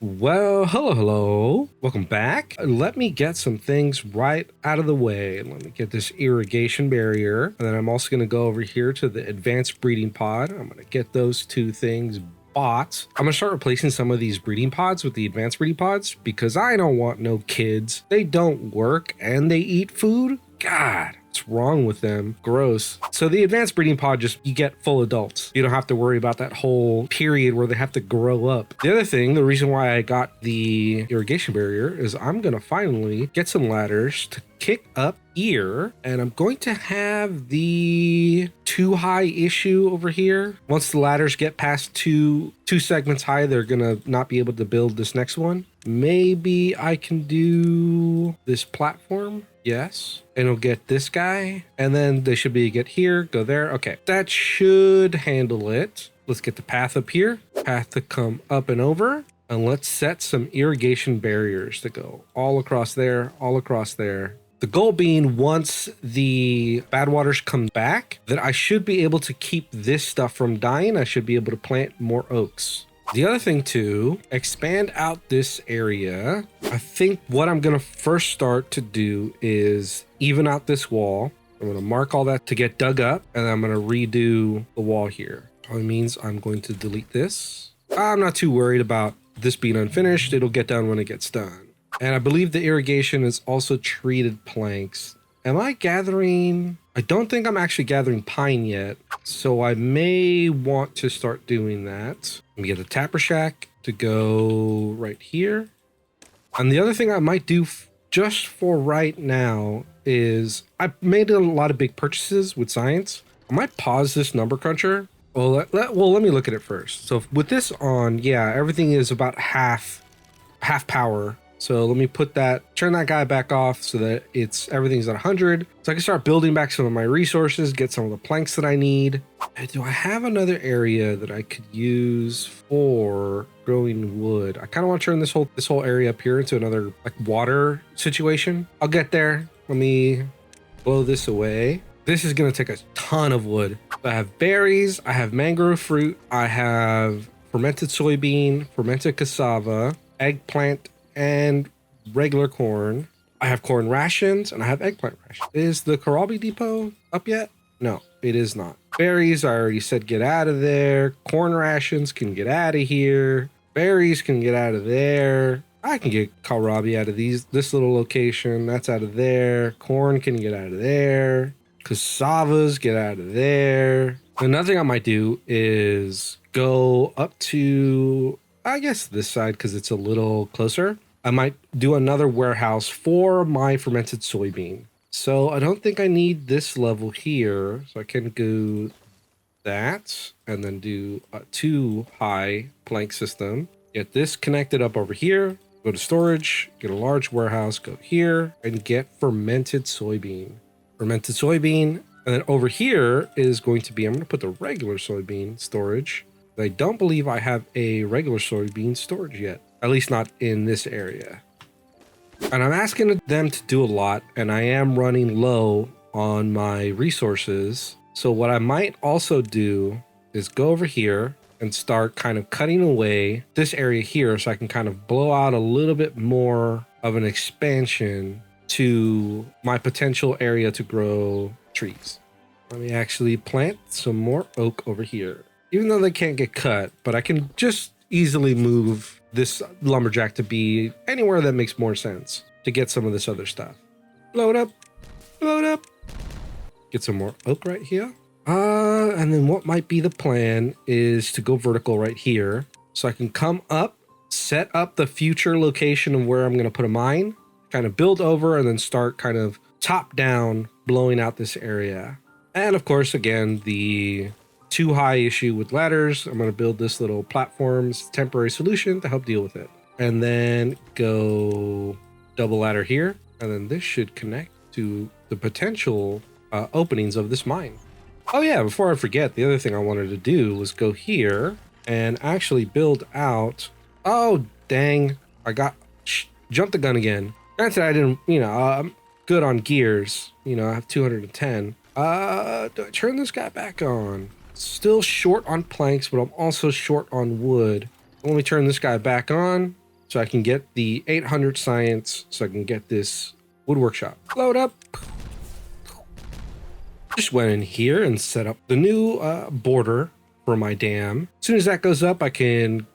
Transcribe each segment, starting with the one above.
Well, hello. Welcome back. Let me get some things right out of the way. Let me get this irrigation barrier. And then I'm also going to go over here to the advanced breeding pod. I'm going to get those two things bought. I'm going to start replacing some of these breeding pods with the advanced breeding pods because I don't want no kids. They don't work and they eat food. God. What's wrong with them? Gross. So the advanced breeding pod, just you get full adults. You don't have to worry about that whole period where they have to grow up. The other thing, the reason why I got the irrigation barrier is I'm gonna finally get some ladders to kick up here, and I'm going to have the too high issue over here. Once the ladders get past two segments high, they're gonna not be able to build this next one. Maybe I can do this platform. Yes, and it'll get this guy, and then they should be get here, go there. Okay, that should handle it. Let's get the path up here, path to come up and over, and let's set some irrigation barriers to go all across there, all across there. The goal being, once the bad waters come back, that I should be able to keep this stuff from dying. I should be able to plant more oaks. The other thing too, expand out this area. I think what I'm gonna first start to do is even out this wall. I'm gonna mark all that to get dug up, and I'm gonna redo the wall here. Probably means I'm going to delete this. I'm not too worried about this being unfinished. It'll get done when it gets done. And I believe the irrigation is also treated planks. Am I gathering? I don't think I'm actually gathering pine yet, so I may want to start doing that. Let me get a tapper shack to go right here. And the other thing I might do just for right now is I made a lot of big purchases with science. I might pause this number cruncher. Well, let me look at it first. So with this on, yeah, everything is about half power. So let me turn that guy back off so that everything's at 100. So I can start building back some of my resources, get some of the planks that I need. And do I have another area that I could use for growing wood? I kind of want to turn this whole area up here into another like water situation. I'll get there. Let me blow this away. This is going to take a ton of wood. I have berries, I have mangrove fruit, I have fermented soybean, fermented cassava, eggplant, and regular corn. I have corn rations and I have eggplant rations. Is the Karabi depot up yet? No, it is not. Berries, I already said get out of there. Corn rations can get out of here. Berries can get out of there. I can get Karabi out of this little location. That's out of there. Corn can get out of there. Cassavas get out of there. Another thing I might do is go up to, I guess, this side because it's a little closer. I might do another warehouse for my fermented soybean. So I don't think I need this level here. So I can go that and then do a 2 high plank system. Get this connected up over here. Go to storage, get a large warehouse, go here and get fermented soybean. Fermented soybean. And then over here is going to be, I'm going to put the regular soybean storage. I don't believe I have a regular soybean storage yet, at least not in this area. And I'm asking them to do a lot, and I am running low on my resources. So what I might also do is go over here and start kind of cutting away this area here so I can kind of blow out a little bit more of an expansion to my potential area to grow trees. Let me actually plant some more oak over here. Even though they can't get cut, but I can just easily move this lumberjack to be anywhere that makes more sense to get some of this other stuff. Blow it up, blow it up. Get some more oak right here. And then what might be the plan is to go vertical right here. So I can come up, set up the future location of where I'm going to put a mine, kind of build over and then start kind of top down blowing out this area. And of course, again, the too high issue with ladders. I'm going to build this little platform's temporary solution to help deal with it. And then go double ladder here. And then this should connect to the potential openings of this mine. Oh yeah, before I forget, the other thing I wanted to do was go here and actually build out. Oh, dang. I jumped the gun again. Granted, I didn't, I'm good on gears. I have 210. Do I turn this guy back on? Still short on planks, but I'm also short on wood. Let me turn this guy back on. so I can get the 800 science, so I can get this wood workshop. Load up. Just went in here and set up the new border for my dam. As soon as that goes up, I can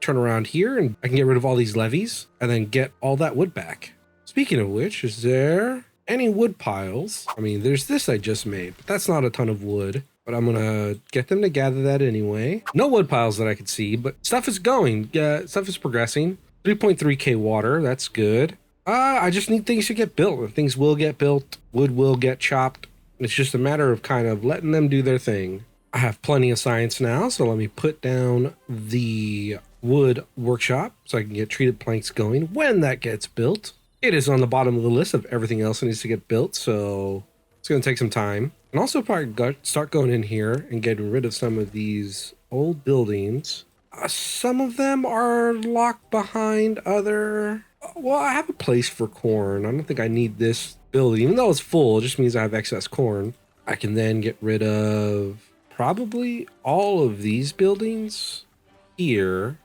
turn around here and I can get rid of all these levees and then get all that wood back. Speaking of which, is there any wood piles? I mean, there's this I just made, but that's not a ton of wood. But I'm gonna get them to gather that anyway. No wood piles that I could see, but stuff is going. Stuff is progressing. 3.3k water, that's good. I just need things to get built. Things will get built, wood will get chopped. It's just a matter of kind of letting them do their thing. I have plenty of science now, so let me put down the wood workshop so I can get treated planks going when that gets built. It is on the bottom of the list of everything else that needs to get built, so it's going to take some time. And also probably start going in here and getting rid of some of these old buildings. Some of them are locked behind other... Well, I have a place for corn. I don't think I need this building. Even though it's full, it just means I have excess corn. I can then get rid of probably all of these buildings here.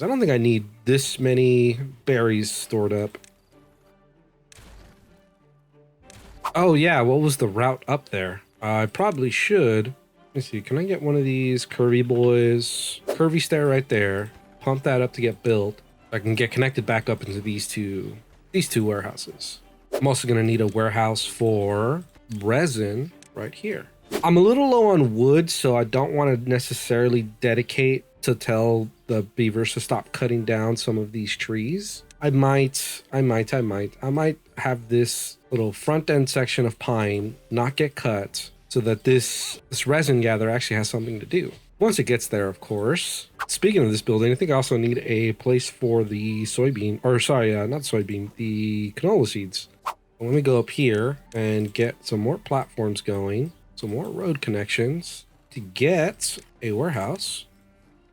I don't think I need this many berries stored up. Oh yeah, what was the route up there? I probably should. Let me see, can I get one of these curvy boys? Curvy stair right there. Pump that up to get built. I can get connected back up into these two warehouses. I'm also gonna need a warehouse for resin right here. I'm a little low on wood, so I don't want to necessarily dedicate to tell the beavers to stop cutting down some of these trees. I might have this little front end section of pine not get cut so that this resin gather actually has something to do. Once it gets there, of course. Speaking of this building, I think I also need a place for the soybean, or sorry, not soybean, the canola seeds. Let me go up here and get some more platforms going, some more road connections to get a warehouse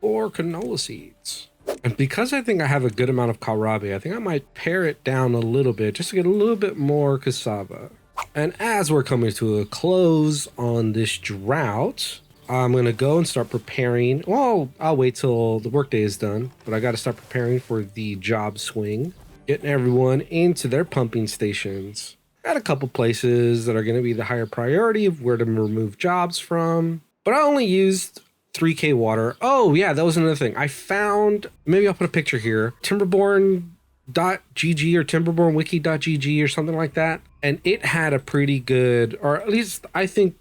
for canola seeds. And because I think I have a good amount of kohlrabi, I think I might pare it down a little bit just to get a little bit more cassava. And as we're coming to a close on this drought, I'm going to go and start preparing. Well, I'll wait till the workday is done, but I got to start preparing for the job swing, getting everyone into their pumping stations. Got a couple places that are going to be the higher priority of where to remove jobs from, but I only used 3k water. Oh yeah, that was another thing. I found, maybe I'll put a picture here, Timberborn.gg or timberbornwiki.gg or something like that. And it had a pretty good, or at least I think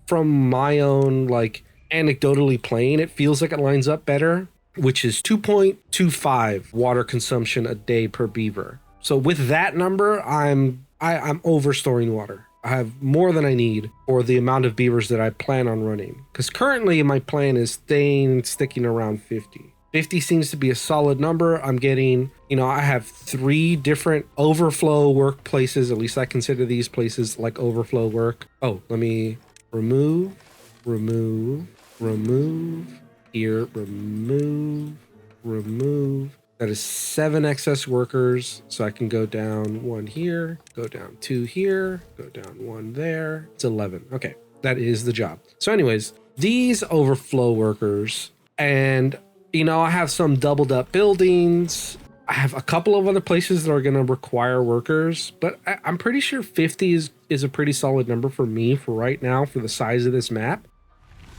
from my own like anecdotally playing, it feels like it lines up better, which is 2.25 water consumption a day per beaver. So with that number, I'm over storing water. I have more than I need for the amount of beavers that I plan on running. Because currently my plan is sticking around 50. 50 seems to be a solid number. I'm getting, I have 3 different overflow workplaces. At least I consider these places like overflow work. Oh, let me remove here, remove. That is 7 excess workers. So I can go down 1 here, go down 2 here, go down 1 there. It's 11. Okay, that is the job. So anyways, these overflow workers, and I have some doubled up buildings. I have a couple of other places that are going to require workers, but I'm pretty sure 50 is a pretty solid number for me for right now for the size of this map.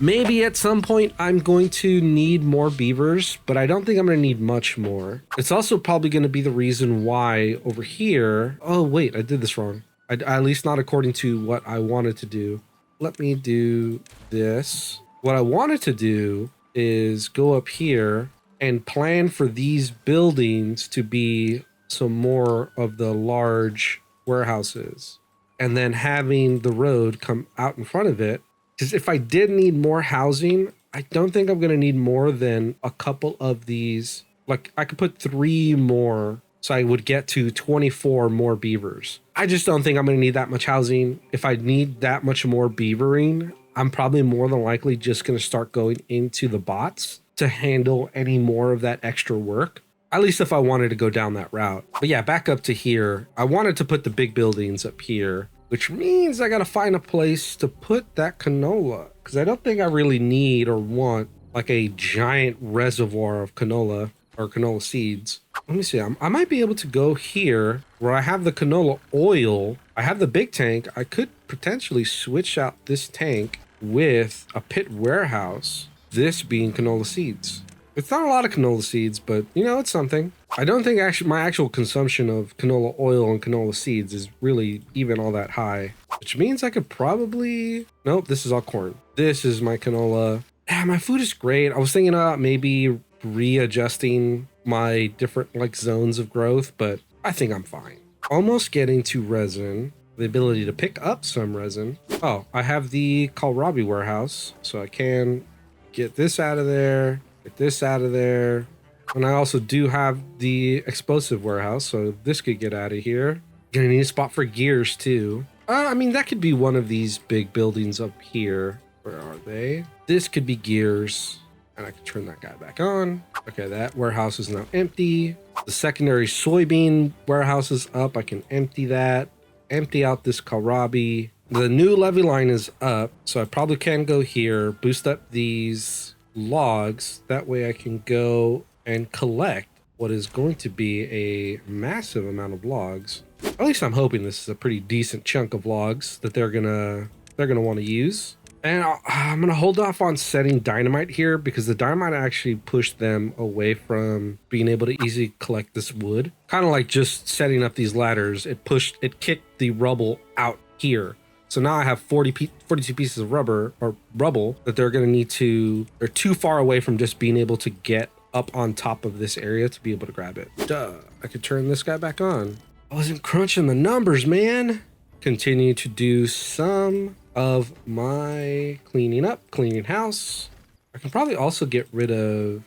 Maybe at some point I'm going to need more beavers, but I don't think I'm going to need much more. It's also probably going to be the reason why over here... Oh, wait, I did this wrong. At least not according to what I wanted to do. Let me do this. What I wanted to do is go up here and plan for these buildings to be some more of the large warehouses. And then having the road come out in front of it. Because if I did need more housing, I don't think I'm going to need more than a couple of these. Like I could put 3 more, so I would get to 24 more beavers. I just don't think I'm going to need that much housing. If I need that much more beavering, I'm probably more than likely just going to start going into the bots to handle any more of that extra work. At least if I wanted to go down that route. But yeah, back up to here. I wanted to put the big buildings up here, which means I got to find a place to put that canola, because I don't think I really need or want like a giant reservoir of canola or canola seeds. Let me see. I might be able to go here where I have the canola oil. I have the big tank. I could potentially switch out this tank with a pit warehouse, this being canola seeds. It's not a lot of canola seeds, but you know, it's something. I don't think actually my actual consumption of canola oil and canola seeds is really even all that high, which means I could probably, nope, this is all corn. This is my canola. Yeah, my food is great. I was thinking about maybe readjusting my different like zones of growth, but I think I'm fine. Almost getting to resin, the ability to pick up some resin. Oh, I have the kohlrabi warehouse, so I can get this out of there, get this out of there. And I also do have the explosive warehouse, so this could get out of here. Gonna need a spot for gears too. I mean, that could be one of these big buildings up here. Where are they? This could be gears. And I can turn that guy back on. Okay, that warehouse is now empty. The secondary soybean warehouse is up. I can empty that. Empty out this kohlrabi. The new levee line is up, so I probably can go here, boost up these logs. That way I can go and collect what is going to be a massive amount of logs. At least I'm hoping this is a pretty decent chunk of logs that they're gonna want to use. And I'm gonna hold off on setting dynamite here because the dynamite actually pushed them away from being able to easily collect this wood. Kind of like just setting up these ladders, it kicked the rubble out here. So now I have 42 pieces of rubble that they're gonna need to, they're too far away from just being able to get up on top of this area to be able to grab it. Duh, I could turn this guy back on. I wasn't crunching the numbers, man. Continue to do some of my cleaning house. I can probably also get rid of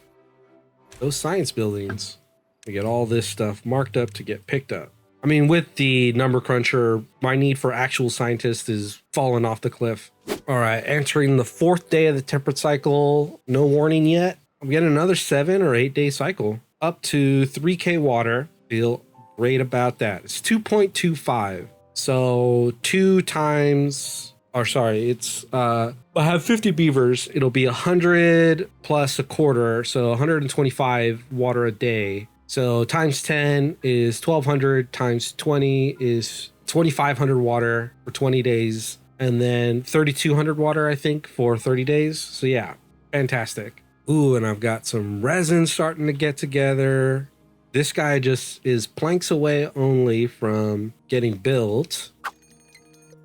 those science buildings to get all this stuff marked up to get picked up. I mean, with the number cruncher, my need for actual scientists is falling off the cliff. All right, entering the 4th day of the temperate cycle. No warning yet. I'm getting another 7 or 8 day cycle up to 3K water. Feel great about that. It's 2.25. So 2 times, or sorry, it's, I have 50 beavers. It'll be 100 plus a quarter. So 125 water a day. So times 10 is 1200, times 20 is 2500 water for 20 days. And then 3200 water, I think, for 30 days. So yeah, fantastic. Ooh, and I've got some resin starting to get together. This guy just is planks away only from getting built.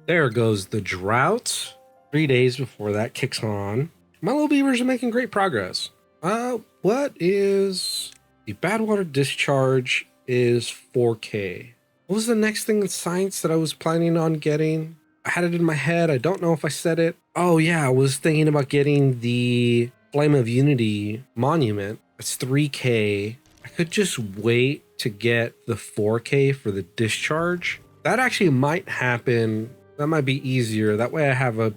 There goes the drought. 3 days before that kicks on. My little beavers are making great progress. What is the bad water discharge is 4K. What was the next thing in science that I was planning on getting? I had it in my head. I don't know if I said it. Oh yeah, I was thinking about getting the Flame of Unity monument. It's 3K. I could just wait to get the 4K for the discharge. That actually might happen. That might be easier. That way I have a,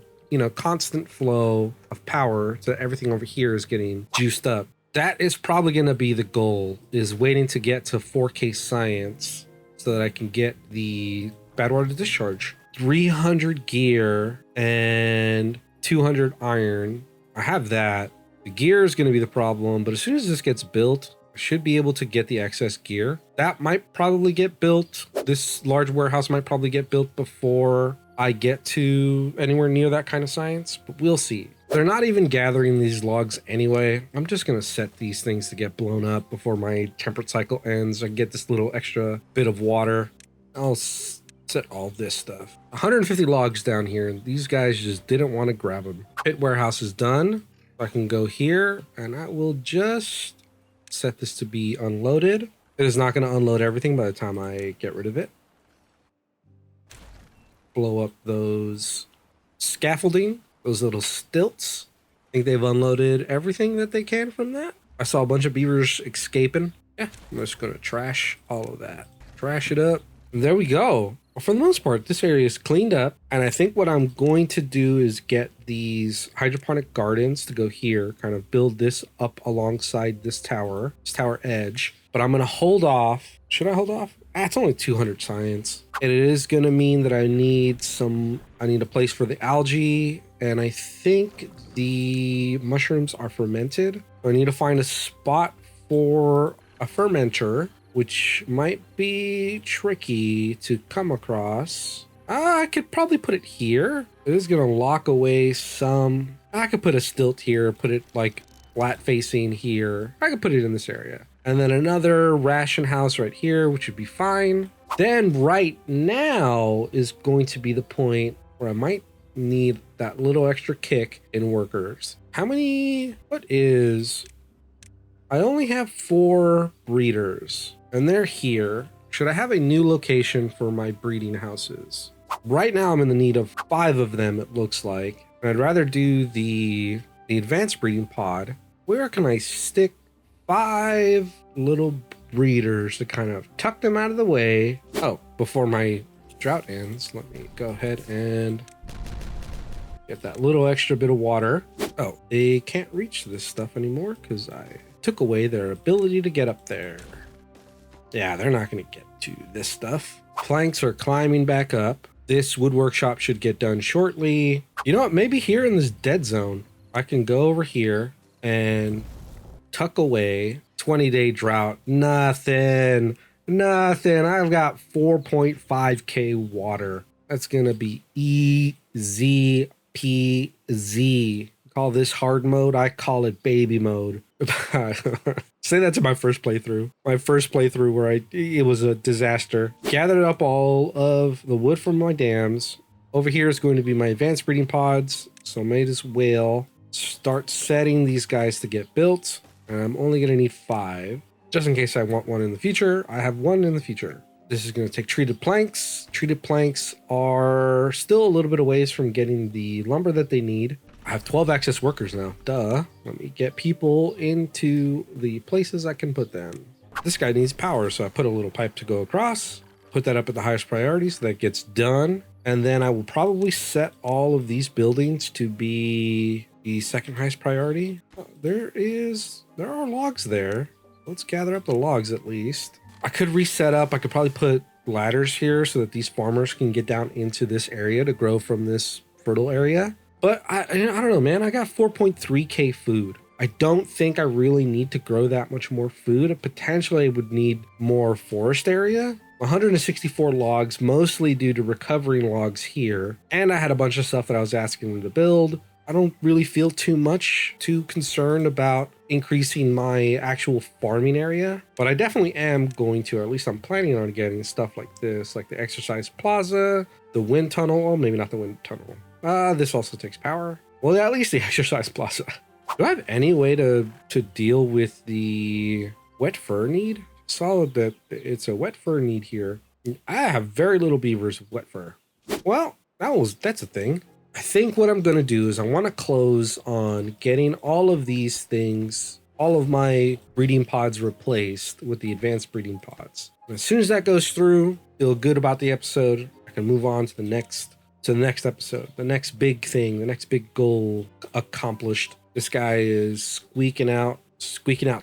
constant flow of power so everything over here is getting juiced up. That is probably going to be the goal, is waiting to get to 4K science so that I can get the bad water discharge. 300 gear and 200 iron. I have that. The gear is going to be the problem, but as soon as this gets built, I should be able to get the excess gear. That might probably get built. This large warehouse might probably get built before I get to anywhere near that kind of science, but we'll see. They're not even gathering these logs anyway. I'm just going to set these things to get blown up before my temperate cycle ends. I get this little extra bit of water. I'll set all this stuff. 150 logs down here, and these guys just didn't want to grab them. Pit warehouse is done. I can go here, and I will just set this to be unloaded. It is not going to unload everything by the time I get rid of it. Blow up those scaffolding, those little stilts. I think they've unloaded everything that they can from that. I saw a bunch of beavers escaping. Yeah, I'm just going to trash all of that. Trash it up. And there we go. Well, for the most part, this area is cleaned up. And I think what I'm going to do is get these hydroponic gardens to go here, kind of build this up alongside this tower edge. But I'm going to hold off. Should I hold off? It's only 200 science. And it is going to mean that I need a place for the algae. And I think the mushrooms are fermented. I need to find a spot for a fermenter, which might be tricky to come across. I could probably put it here. It is going to lock away some. I could put a stilt here, put it like flat facing here. I could put it in this area. And then another ration house right here, which would be fine. Then right now is going to be the point where I might need that little extra kick in workers. How many? What is? I only have 4 breeders and they're here. Should I have a new location for my breeding houses? Right now I'm in the need of 5 of them, it looks like. And I'd rather do the advanced breeding pod. Where can I stick 5 little breeders to kind of tuck them out of the way? Oh, before my drought ends, let me go ahead and get that little extra bit of water. Oh, they can't reach this stuff anymore because I took away their ability to get up there. Yeah, they're not going to get to this stuff. Planks are climbing back up. This wood workshop should get done shortly. You know what? Maybe here in this dead zone, I can go over here and tuck away 20-day drought. Nothing. I've got 4.5k water. That's going to be easy peasy. Call this hard mode. I call it baby mode. Say that to my first playthrough. My first playthrough where it was a disaster. Gathered up all of the wood from my dams. Over here is going to be my advanced breeding pods. So I might as well start setting these guys to get built. And I'm only going to need 5. Just in case I want one in the future. I have one in the future. This is going to take treated planks. Treated planks are still a little bit of ways from getting the lumber that they need. I have 12 access workers now. Duh. Let me get people into the places I can put them. This guy needs power, so I put a little pipe to go across. Put that up at the highest priority so that gets done. And then I will probably set all of these buildings to be the second highest priority. There are logs there. Let's gather up the logs at least. I could reset up. I could probably put ladders here so that these farmers can get down into this area to grow from this fertile area. But I don't know, man. I got 4.3k food. I don't think I really need to grow that much more food. Potentially I would need more forest area. 164 logs, mostly due to recovering logs here. And I had a bunch of stuff that I was asking them to build. I don't really feel too concerned about increasing my actual farming area, but I definitely am going to, or at least I'm planning on getting stuff like this, like the exercise plaza, the wind tunnel. Well, maybe not the wind tunnel. This also takes power. Well, at least the exercise plaza. Do I have any way to deal with the wet fur need? Saw that it's a wet fur need here. I have very little beavers with wet fur. Well, that's a thing. I think what I'm going to do is I want to close on getting all of these things, all of my breeding pods replaced with the advanced breeding pods. And as soon as that goes through, feel good about the episode. I can move on to the next episode, the next big thing, the next big goal accomplished. This guy is squeaking out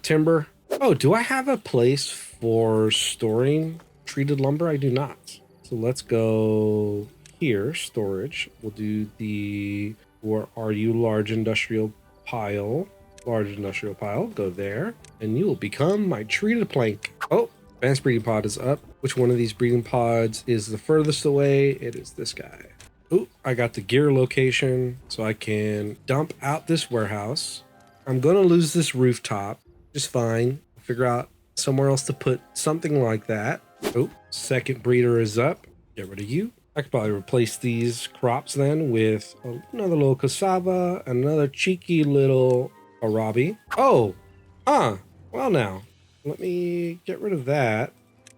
timber. Oh, do I have a place for storing treated lumber? I do not. So let's go here, storage. We'll do where are you, large industrial pile, go there, and you will become my treated plank. Oh, advanced breeding pod is up. Which one of these breeding pods is the furthest away? It is this guy. Oh, I got the gear location, so I can dump out this warehouse. I'm gonna lose this rooftop, just fine. I'll figure out somewhere else to put something like that. Oh, second breeder is up. Get rid of you. I could probably replace these crops then with another little cassava, another cheeky little arabi. Oh, well now, let me get rid of that.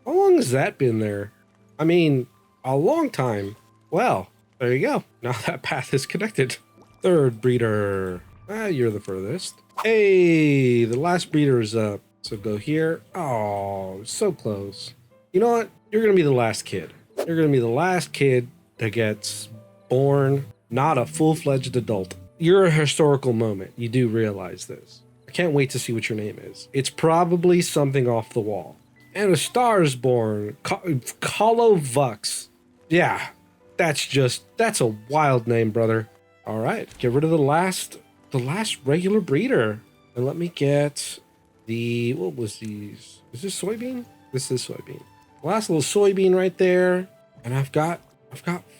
How long has that been there? I mean, a long time. Well, there you go. Now that path is connected. Third breeder. You're the furthest. Hey, the last breeder is up. So go here. Oh, so close. You know what? You're going to be the last kid. You're going to be the last kid that gets born, not a full-fledged adult. You're a historical moment. You do realize this. I can't wait to see what your name is. It's probably something off the wall. And a star is born. Kolovux. Yeah, that's a wild name, brother. All right, get rid of the last regular breeder. And let me get what was these? Is this soybean? This is soybean. Last little soybean right there. And I've got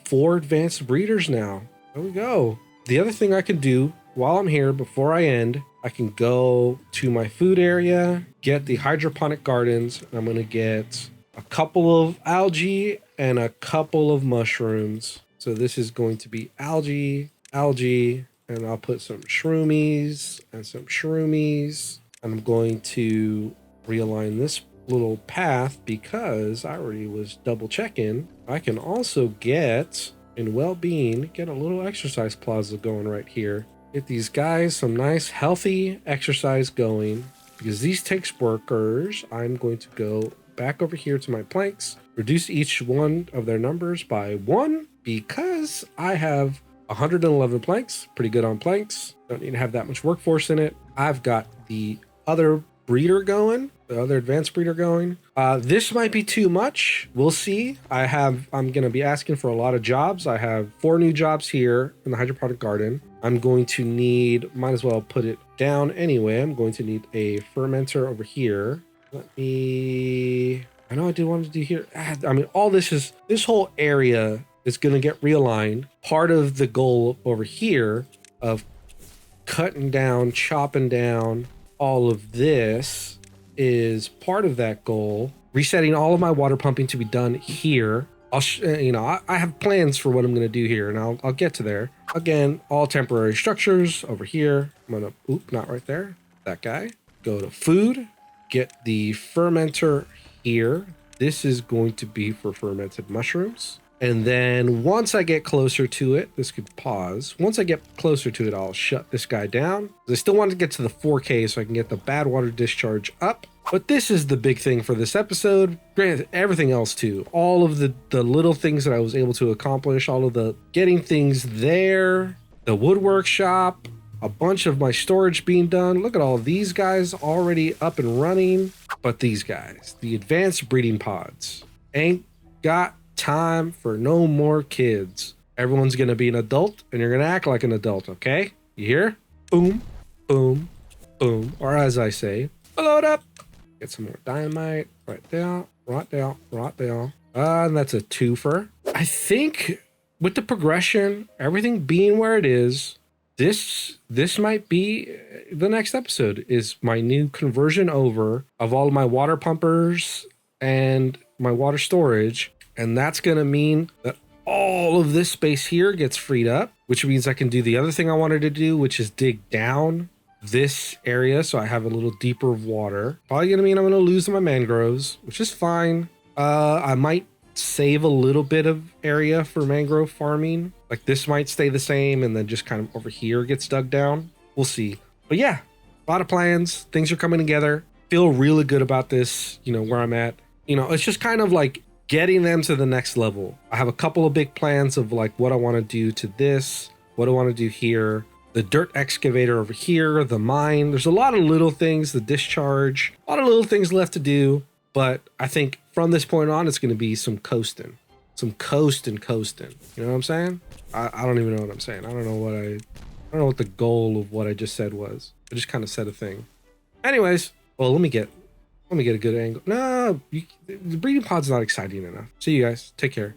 4 advanced breeders now. There we go. The other thing I can do while I'm here before I end, I can go to my food area, get the hydroponic gardens, and I'm gonna get a couple of algae and a couple of mushrooms. So this is going to be algae, and I'll put some shroomies and some shroomies. And I'm going to realign this little path because I already was double checking. I can also get in well-being, get a little exercise plaza going right here. Get these guys some nice healthy exercise going because these takes workers. I'm going to go back over here to my planks, reduce each one of their numbers by 1 because I have 111 planks, pretty good on planks. Don't need to have that much workforce in it. I've got the other breeder going, the other advanced breeder going. This might be too much. We'll see. I'm going to be asking for a lot of jobs. I have 4 new jobs here in the hydroponic garden. I'm going to need, might as well put it down anyway. I'm going to need a fermenter over here. I know I did want to do here. I mean, this whole area is going to get realigned. Part of the goal over here of cutting down, chopping down all of this is part of that goal. Resetting all of my water pumping to be done here. I have plans for what I'm going to do here, and I'll get to there. Again, all temporary structures over here. I'm going to, not right there. That guy. Go to food. Get the fermenter here. This is going to be for fermented mushrooms. And then once I get closer to it, this could pause. Once I get closer to it, I'll shut this guy down. I still want to get to the 4K so I can get the bad water discharge up. But this is the big thing for this episode. Granted, everything else too. All of the little things that I was able to accomplish, all of the getting things there, the woodwork shop, a bunch of my storage being done. Look at all these guys already up and running. But these guys, the advanced breeding pods, ain't got time for no more kids. Everyone's gonna be an adult and you're gonna act like an adult, okay? You hear? Boom, boom, boom. Or as I say, load up. Get some more dynamite. Right down, right down, right down. And that's a twofer. I think with the progression, everything being where it is, this might be the next episode is my new conversion over of all of my water pumpers and my water storage. And that's going to mean that all of this space here gets freed up, which means I can do the other thing I wanted to do, which is dig down this area so I have a little deeper of water. Probably going to mean I'm going to lose my mangroves, which is fine. I might save a little bit of area for mangrove farming. Like this might stay the same and then just kind of over here gets dug down. We'll see. But yeah, a lot of plans. Things are coming together. Feel really good about this, where I'm at. It's just kind of like getting them to the next level. I have a couple of big plans of like what I want to do to this, what I want to do here, the dirt excavator over here, the mine. There's a lot of little things, the discharge, a lot of little things left to do. But I think from this point on, it's going to be some coasting. You know what I'm saying? I don't even know what I'm saying. I don't know what the goal of what I just said was. I just kind of said a thing. Anyways, well, let me get a good angle. No, the breeding pod's not exciting enough. See you guys. Take care.